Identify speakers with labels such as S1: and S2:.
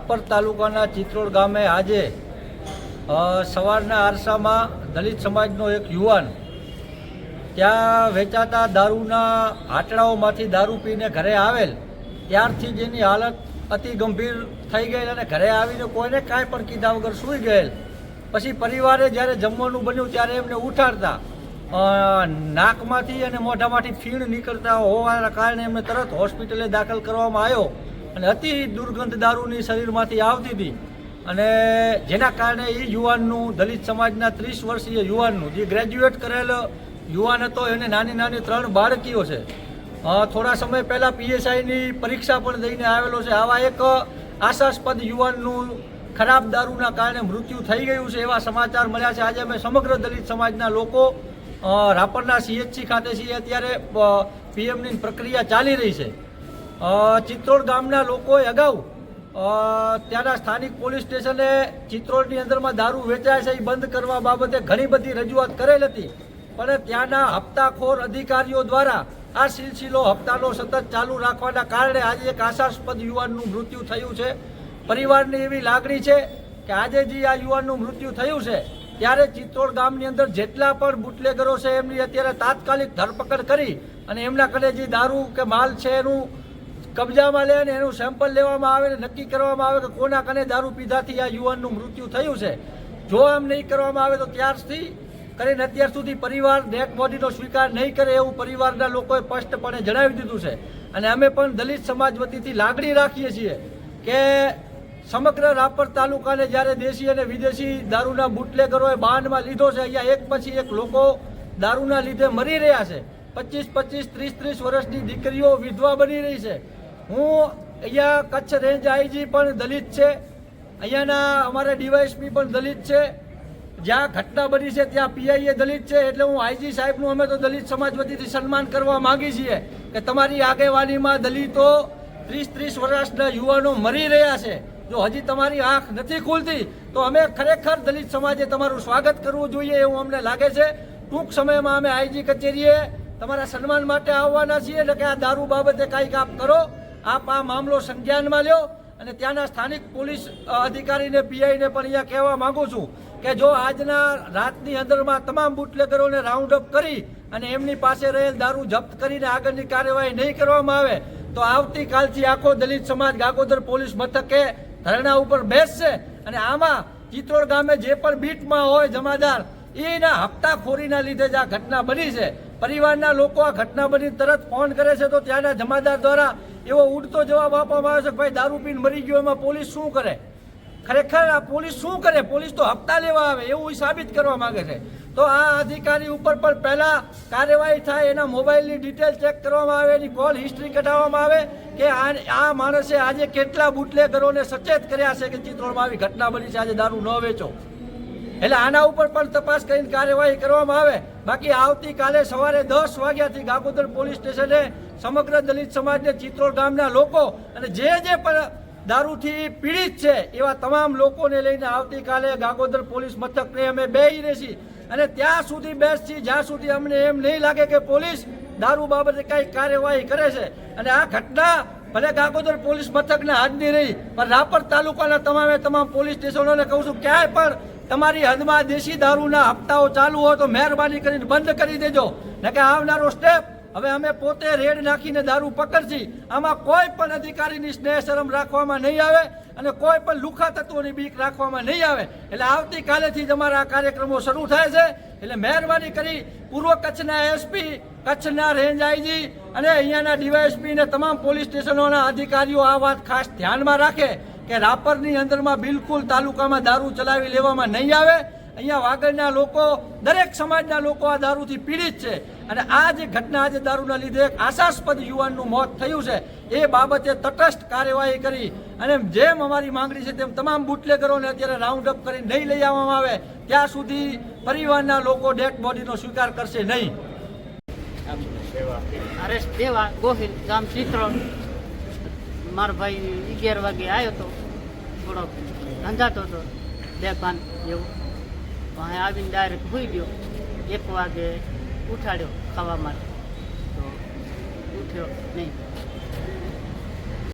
S1: રાપર તાલુકાના ચિત્રોડ ગામે આજે સવારના આરસામાં દલિત સમાજનો એક યુવાન ત્યાં વેચાતા દારૂના આટડાઓમાંથી દારૂ પીને ઘરે આવેલ ત્યારથી જેની હાલત અતિ ગંભીર થઈ ગયેલ અને ઘરે આવીને કોઈને કાંઈ પણ કીધા વગર સૂઈ ગયેલ. પછી પરિવારે જ્યારે જમવાનું બન્યું ત્યારે એમને ઉઠાડતા નાકમાંથી અને મોઢામાંથી ફીણ નીકળતા હોવાના કારણે એમને તરત હોસ્પિટલે દાખલ કરવામાં આવ્યો અને અતિ દુર્ગંધ દારૂની શરીરમાંથી આવતી હતી અને જેના કારણે એ યુવાનનું દલિત સમાજના 30 વર્ષીય યુવાનનું જે ગ્રેજ્યુએટ કરેલ યુવાન હતો એને નાની નાની 3 બાળકીઓ છે. થોડા સમય પહેલાં PSIની પરીક્ષા પણ દઈને આવેલો છે. આવા એક આશાસ્પદ યુવાનનું ખરાબ દારૂના કારણે મૃત્યુ થઈ ગયું છે એવા સમાચાર મળ્યા છે. આજે અમે સમગ્ર દલિત સમાજના લોકો રાપરના CHC ખાતે છીએ. અત્યારે PMની પ્રક્રિયા ચાલી રહી છે. ચિત્રોડ ગામના લોકોએ અગાઉ ત્યાંના સ્થાનિક પોલીસ સ્ટેશને ચિત્રોડની અંદરમાં દારૂ વેચાય છે એ બંધ કરવા બાબતે ઘણી બધી રજૂઆત કરેલ હતી, પણ ત્યાંના હપ્તાખોર અધિકારીઓ દ્વારા આ સિલસિલો હપ્તાનો સતત ચાલુ રાખવાના કારણે આજે એક આશાસ્પદ યુવાનનું મૃત્યુ થયું છે. પરિવારની એવી લાગણી છે કે આજે જે આ યુવાનનું મૃત્યુ થયું છે ત્યારે ચિત્રોડ ગામની અંદર જેટલા પણ બુટલેગરો છે એમની અત્યારે તાત્કાલિક ધરપકડ કરી અને એમના કને જે દારૂ કે માલ છે એનું કબજામાં લે અને એનું સેમ્પલ લેવામાં આવે અને નક્કી કરવામાં આવે કે કોના કને દારૂ પીધાથી આ યુવાનનું મૃત્યુ થયું છે. જો એમ નહીં કરવામાં આવે તો ત્યારથી કરીને અત્યાર સુધી પરિવાર ડેડ બોડીનો સ્વીકાર નહીં કરે એવું પરિવારના લોકોએ સ્પષ્ટપણે જણાવી દીધું છે. અને અમે પણ દલિત સમાજ વતીથી લાગણી રાખીએ છીએ કે સમગ્ર રાપર તાલુકાને જ્યારે દેશી અને વિદેશી દારૂના બુટલેગરોએ બાંધમાં લીધો છે, અહીંયા એક પછી એક લોકો દારૂના લીધે મરી રહ્યા છે. 25-25, 30-30 વર્ષની દીકરીઓ વિધવા બની રહી છે. હું અહીંયા કચ્છ રેન્જ IG પણ દલિત છે, અહીંયાના અમારા DYSP પણ દલિત છે, જ્યાં ઘટના બની છે ત્યાં PI દલિત છે. એટલે હું IG સાહેબનું અમે તો દલિત સમાજ વતીથી સન્માન કરવા માંગી છીએ કે તમારી આગેવાનીમાં દલિતો 30-30 વર્ષના યુવાનો મરી રહ્યા છે. જો હજી તમારી આંખ નથી ખુલતી તો અમે ખરેખર દલિત સમાજે તમારું સ્વાગત કરવું જોઈએ એવું અમને લાગે છે. ટૂંક સમયમાં અમે IG કચેરીએ તમારા સન્માન માટે આવવાના છીએ એટલે કે આ દારૂ બાબતે કાંઈક આપ કરો. આપ આ મામલો સંજ્ઞાનમાં લ્યો અને ત્યાંના સ્થાનિક પોલીસ અધિકારીને PIને પણ અહીંયા કહેવા માગું છું કે જો આજના રાતની અંદરમાં તમામ બુટલેગરોને રાઉન્ડ અપ કરી અને એમની પાસે રહેલ દારૂ જપ્ત કરીને આગળની કાર્યવાહી નહીં કરવામાં આવે તો આવતીકાલથી આખો દલિત સમાજ ગાગોદર પોલીસ મથકે ધરણા ઉપર બેસશે. અને આમાં ચિત્રોડ ગામે જે પણ બીટમાં હોય જમાદાર એના હપ્તાખોરીના લીધે જ આ ઘટના બની છે. પરિવારના લોકો આ ઘટના બની તરત ફોન કરે છે તો ત્યાંના જમાદાર દ્વારા એવો ઉડતો જવાબ આપવામાં આવે છે કે ભાઈ દારૂ પીને મરી ગયો, એમાં પોલીસ શું કરે? ખરેખર આ પોલીસ શું કરે? પોલીસ તો હપ્તા લેવા આવે એવું સાબિત કરવા માંગે છે. તો આ અધિકારી ઉપર પણ પહેલાં કાર્યવાહી થાય, એના મોબાઈલની ડિટેલ ચેક કરવામાં આવે, એની કોલ હિસ્ટ્રી કઢાવવામાં આવે કે આ માણસે આજે કેટલા બુટલેગરોને સચેત કર્યા છે કે ચિત્રોડમાં આવી ઘટના બની છે, આજે દારૂ ન વેચો. એટલે આના ઉપર પણ તપાસ કરીને કાર્યવાહી કરવામાં આવે. બાકી આવતીકાલે સવારે 10 વાગ્યાથી ગાગોદર પોલીસ સ્ટેશને સમગ્ર દલિત સમાજને ચિત્રોડ ગામના લોકો અને જે પણ દારૂથી પીડિત છે એવા તમામ લોકોને લઈને આવતીકાલે ગાગોદર પોલીસ મથકને અમે બેસી રહેશી અને ત્યાં સુધી બેસશી જ્યાં સુધી અમને એમ નહીં લાગે કે પોલીસ દારૂ બાબતે કંઈ કાર્યવાહી કરે છે. અને આ ઘટના ભલે ગાગોદર પોલીસ મથકને હાજરી રહી પણ રાપર તાલુકાના તમામ પોલીસ સ્ટેશનોને કહું છું ક્યાંય પણ તમારી હદમાં દેશી દારૂના હપ્તાઓ ચાલુ હોય તો મહેરબાની કરીને બંધ કરી દેજો. ને કે આવનારો સ્ટેપ હવે અમે પોતે રેડ નાખીને દારૂ પકડશી. આમાં કોઈ પણ અધિકારીની સ્નેહ શરમ રાખવામાં નહીં આવે અને કોઈ પણ લુખા તત્વોની બીક રાખવામાં નહીં આવે. એટલે આવતીકાલેથી જ અમારા આ કાર્યક્રમો શરૂ થાય છે. એટલે મહેરબાની કરી પૂર્વ કચ્છના SP, કચ્છના રેન્જ IG અને અહીંયાના DYSP ને તમામ પોલીસ સ્ટેશનોના અધિકારીઓ આ વાત ખાસ ધ્યાનમાં રાખે કે રાપરની અંદરમાં બિલકુલ તાલુકામાં દારૂ ચલાવી લેવામાં નહીં આવે. અહીંયા વાગડના લોકો, દરેક સમાજના લોકો આ દારૂથી પીડિત છે અને આ જે ઘટના આજે દારૂના લીધે એક આશાસ્પદ યુવાનનું મોત થયું છે એ બાબતે તટસ્થ કાર્યવાહી કરી અને જેમ અમારી માંગણી છે તેમ તમામ બુટલેગરોને અત્યારે રાઉન્ડ અપ કરી નહીં લઈ આવવામાં આવે ત્યાં સુધી પરિવારના લોકો ડેડ બોડીનો સ્વીકાર કરશે નહીં.
S2: હરેશ દેવા, ગોહિલ, ગામ ચિત્રોડ. મારો ભાઈ 11 વાગે આવ્યો હતો, થોડોક ધંધાતો હતો બેભાન એવું. અહીં આવીને ડાયરેક્ટ સૂઈ ગયો. 1 વાગે ઉઠાડ્યો ખાવા માટે તો ઉઠ્યો નહીં.